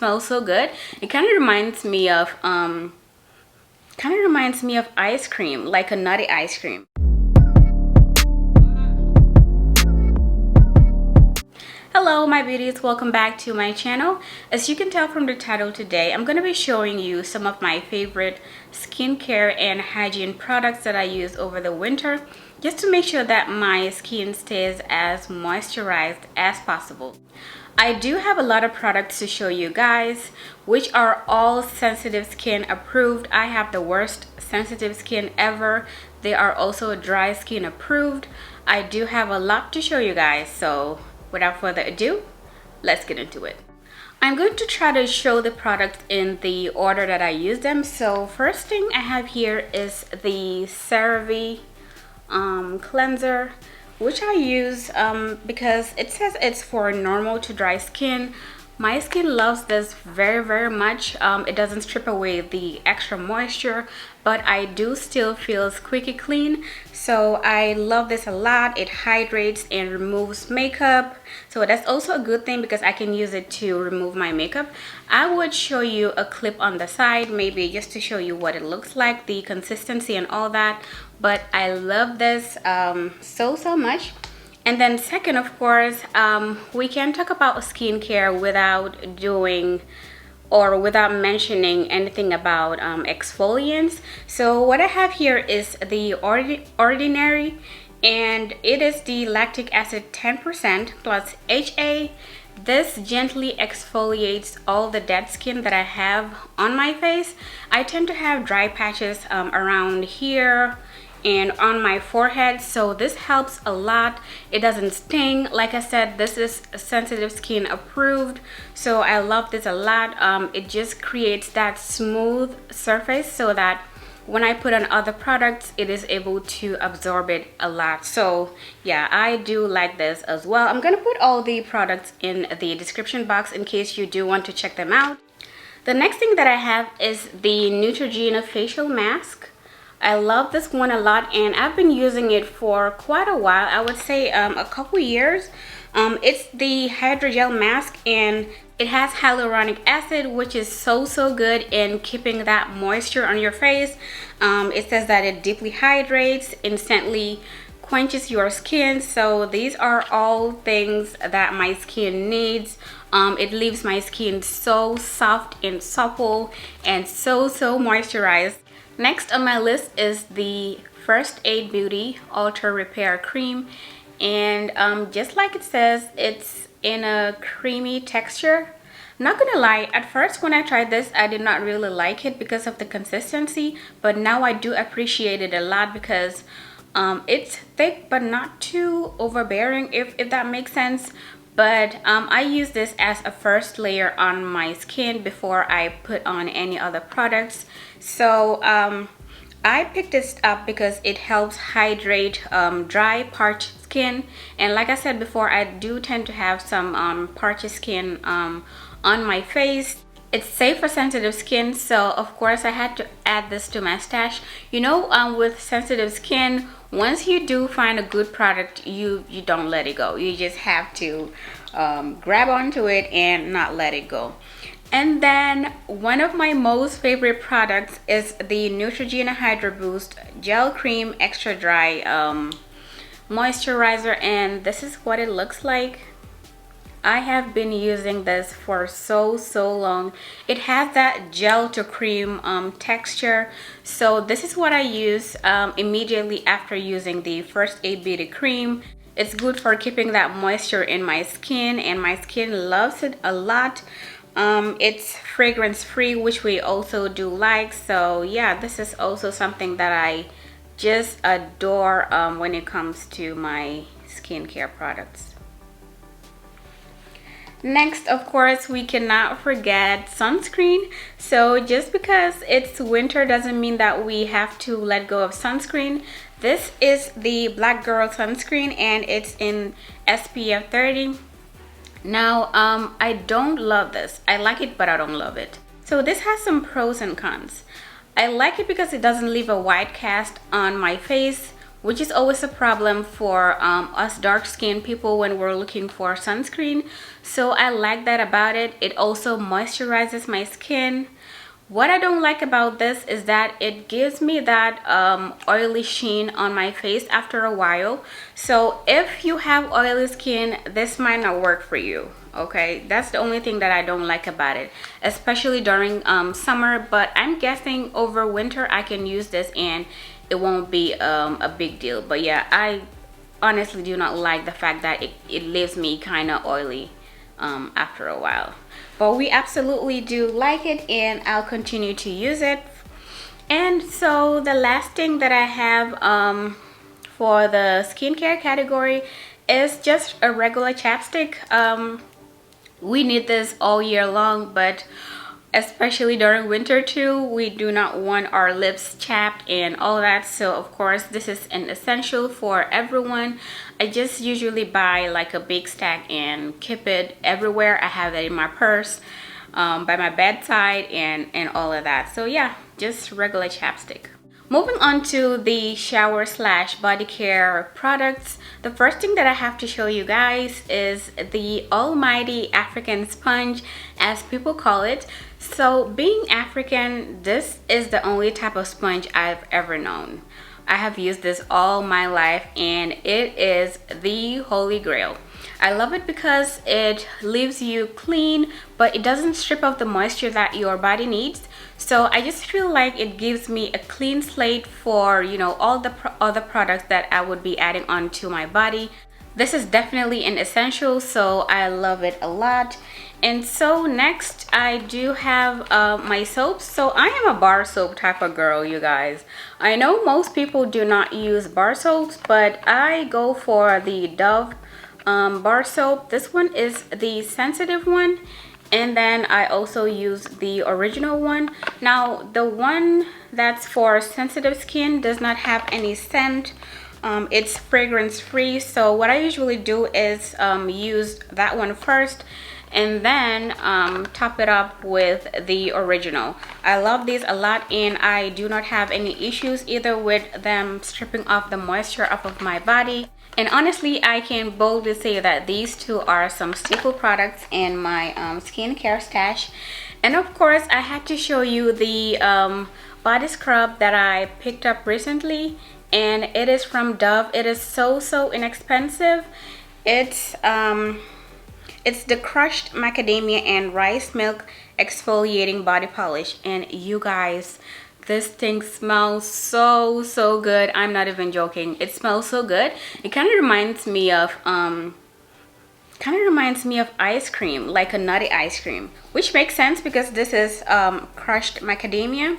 smells so good. It kind of reminds me of ice cream, like a nutty ice cream. Hello my beauties, welcome back to my channel. As you can tell from the title today, I'm going to be showing you some of my favorite skincare and hygiene products that I use over the winter, just to make sure that my skin stays as moisturized as possible. I do have a lot of products to show you guys, which are all sensitive skin approved. I have the worst sensitive skin ever. They are also dry skin approved. I do have a lot to show you guys, so without further ado, let's get into it. I'm going to try to show the products in the order that I use them. So first thing I have here is the Cerave cleanser, which I use because it says it's for normal to dry skin. My skin loves this very much. It doesn't strip away the extra moisture, but I do still feel squeaky clean. So I love this a lot. It hydrates and removes makeup. So that's also a good thing because I can use it to remove my makeup. I would show you a clip on the side, maybe just to show you what it looks like, the consistency and all that. But I love this so much. And then second, of course, we can talk about skincare without doing or without mentioning anything about exfoliants. So what I have here is the Ordinary, and it is the lactic acid 10% plus HA. This gently exfoliates all the dead skin that I have on my face. I tend to have dry patches around here and on my forehead, so this helps a lot. It doesn't sting. Like I said, this is sensitive skin approved, so I love this a lot. It just creates that smooth surface so that when I put on other products, it is able to absorb it a lot. So yeah, I do like this as well. I'm gonna put all the products in the description box in case you do want to check them out. The next thing that I have is the Neutrogena facial mask. I love this one a lot, and I've been using it for quite a while. I would say a couple years. It's the hydrogel mask, and it has hyaluronic acid, which is so good in keeping that moisture on your face. It says that it deeply hydrates, instantly quenches your skin. So these are all things that my skin needs. It leaves my skin so soft and supple and so moisturized. Next on my list is the First Aid Beauty Ultra Repair Cream, and just like it says, it's in a creamy texture. I'm not gonna lie, at first when I tried this, I did not really like it because of the consistency, but now I do appreciate it a lot because it's thick but not too overbearing, if that makes sense. But I use this as a first layer on my skin before I put on any other products. So I picked this up because it helps hydrate dry, parched skin. And like I said before, I do tend to have some parched skin on my face. It's safe for sensitive skin, so of course I had to add this to my stash. You know, with sensitive skin, once you do find a good product, you don't let it go. You just have to grab onto it and not let it go. And then one of my most favorite products is the Neutrogena Hydro Boost Gel Cream Extra Dry Moisturizer, and this is what it looks like. I have been using this for so long. It has that gel to cream texture. So this is what I use immediately after using the First Aid Beauty Cream. It's good for keeping that moisture in my skin, and my skin loves it a lot. It's fragrance free, which we also do like. So yeah, this is also something that I just adore when it comes to my skincare products. Next, of course, we cannot forget sunscreen. So just because it's winter doesn't mean that we have to let go of sunscreen. This is the Black Girl sunscreen, and it's in SPF 30. Now, I don't love this. I like it, but I don't love it. So this has some pros and cons. I like it because it doesn't leave a white cast on my face, which is always a problem for us dark skinned people when we're looking for sunscreen. So I like that about it. It also moisturizes my skin. What I don't like about this is that it gives me that oily sheen on my face after a while. So if you have oily skin, this might not work for you. Okay, that's the only thing that I don't like about it, especially during summer. But I'm guessing over winter I can use this and it won't be a big deal. But yeah, I honestly do not like the fact that it leaves me kind of oily after a while. But we absolutely do like it, and I'll continue to use it. And so the last thing that I have for the skincare category is just a regular chapstick. We need this all year long, but especially during winter too, we do not want our lips chapped and all that. So of course this is an essential for everyone. I just usually buy like a big stack and keep it everywhere. I have that in my purse, by my bedside, and all of that. So yeah, just regular chapstick. Moving on to the shower slash body care products, the first thing that I have to show you guys is the almighty African sponge, as people call it. So being African, this is the only type of sponge I've ever known. I have used this all my life and it is the holy grail. I love it because it leaves you clean, but it doesn't strip off the moisture that your body needs. So I just feel like it gives me a clean slate for, you know, all the other products that I would be adding onto my body. This is definitely an essential, so I love it a lot. And so next I do have my soaps. So I am a bar soap type of girl, you guys. I know most people do not use bar soaps, but I go for the Dove bar soap. This one is the sensitive one, and then I also use the original one. Now the one that's for sensitive skin does not have any scent. It's fragrance free, so what I usually do is use that one first and then top it up with the original. I love these a lot, and I do not have any issues either with them stripping off the moisture off of my body. And honestly, I can boldly say that these two are some staple products in my skincare stash. And of course, I had to show you the body scrub that I picked up recently, and it is from Dove. It is so inexpensive. It's the crushed macadamia and rice milk exfoliating body polish, and you guys, this thing smells so good. I'm not even joking. It smells so good. It kind of reminds me of ice cream, like a nutty ice cream, which makes sense because this is crushed macadamia,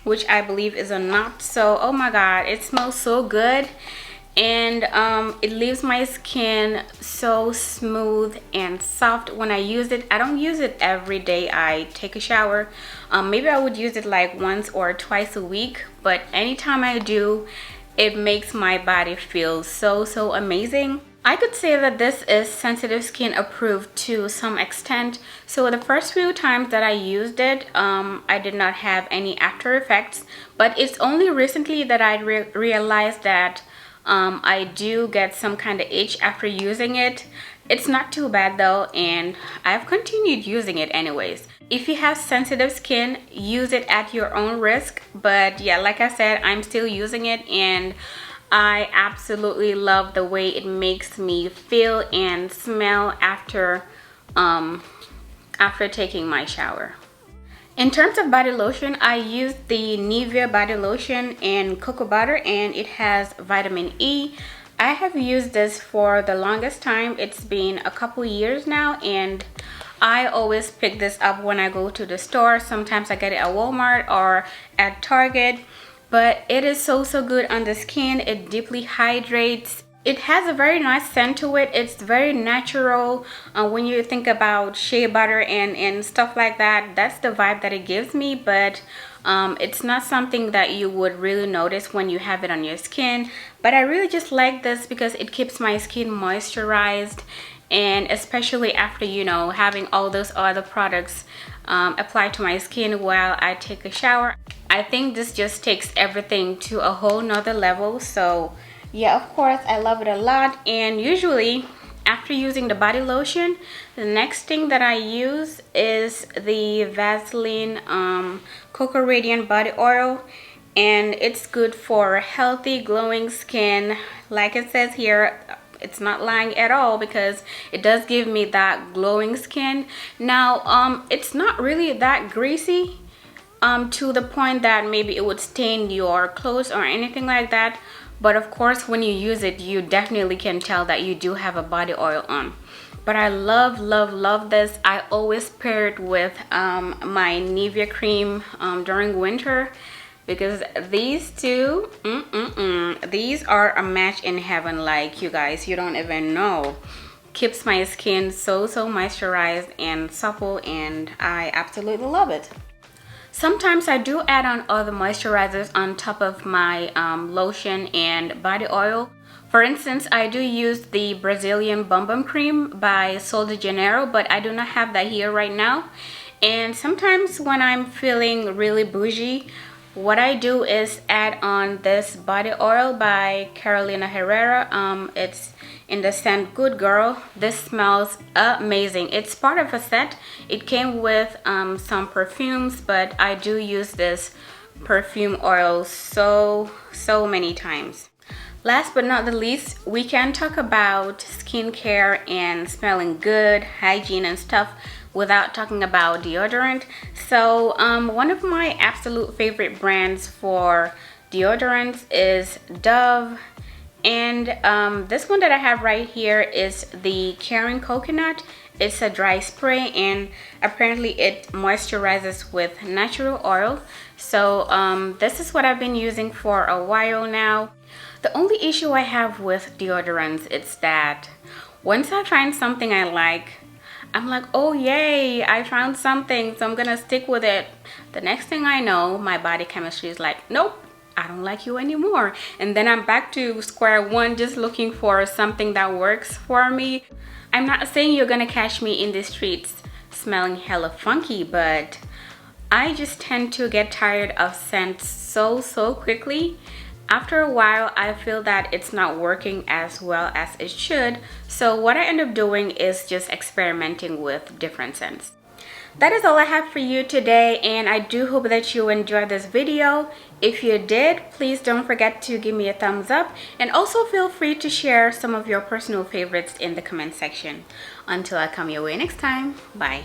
which I believe is a nut. So oh my god, it smells so good, and it leaves my skin so smooth and soft when I use it. I don't use it every day I take a shower. Maybe I would use it like once or twice a week, but anytime I do, it makes my body feel so amazing. I could say that this is sensitive skin approved to some extent. So the first few times that I used it, I did not have any after effects, but it's only recently that I realized that I do get some kind of itch after using it. It's not too bad though, and I've continued using it anyways. If you have sensitive skin, use it at your own risk. But yeah, like I said, I'm still using it, and I absolutely love the way it makes me feel and smell after taking my shower. In terms of body lotion, I use the Nivea body lotion in cocoa butter, and it has vitamin E. I have used this for the longest time. It's been a couple years now, and I always pick this up when I go to the store. Sometimes I get it at Walmart or at Target, but it is so good on the skin. It deeply hydrates. It has a very nice scent to it. It's very natural. When you think about shea butter and stuff like that, that's the vibe that it gives me. But it's not something that you would really notice when you have it on your skin. But I really just like this because it keeps my skin moisturized, and especially after, you know, having all those other products applied to my skin while I take a shower. I think this just takes everything to a whole nother level. So Yeah, of course, I love it a lot. And usually after using the body lotion, the next thing that I use is the Vaseline Cocoa Radiant body oil, and it's good for healthy glowing skin. Like it says here, it's not lying at all, because it does give me that glowing skin. Now it's not really that greasy to the point that maybe it would stain your clothes or anything like that. But of course, when you use it, you definitely can tell that you do have a body oil on. But I love, love, love this. I always pair it with my Nivea cream during winter, because these two, these are a match in heaven. Like, you guys, you don't even know. Keeps my skin so moisturized and supple, and I absolutely love it. Sometimes I do add on other moisturizers on top of my lotion and body oil. For instance, I do use the Brazilian Bum Bum Cream by Sol de Janeiro, but I do not have that here right now. And sometimes when I'm feeling really bougie, what I do is add on this body oil by Carolina Herrera. It's in the scent Good Girl. This smells amazing. It's part of a set. It came with some perfumes, but I do use this perfume oil so many times. Last but not the least, we can talk about skincare and smelling good, hygiene and stuff, without talking about deodorant. So one of my absolute favorite brands for deodorants is Dove. And this one that I have right here is the Caring Coconut. It's a dry spray, and apparently it moisturizes with natural oil. So this is what I've been using for a while now. The only issue I have with deodorants is that once I find something I like, I'm like, oh yay, I found something, so I'm gonna stick with it. The next thing I know, my body chemistry is like, nope, I don't like you anymore. And then I'm back to square one, just looking for something that works for me. I'm not saying you're gonna catch me in the streets smelling hella funky, but I just tend to get tired of scents so quickly. After a while, I feel that it's not working as well as it should. So what I end up doing is just experimenting with different scents. That is all I have for you today, and I do hope that you enjoyed this video. If you did, please don't forget to give me a thumbs up, and also feel free to share some of your personal favorites in the comment section. Until I come your way next time, bye.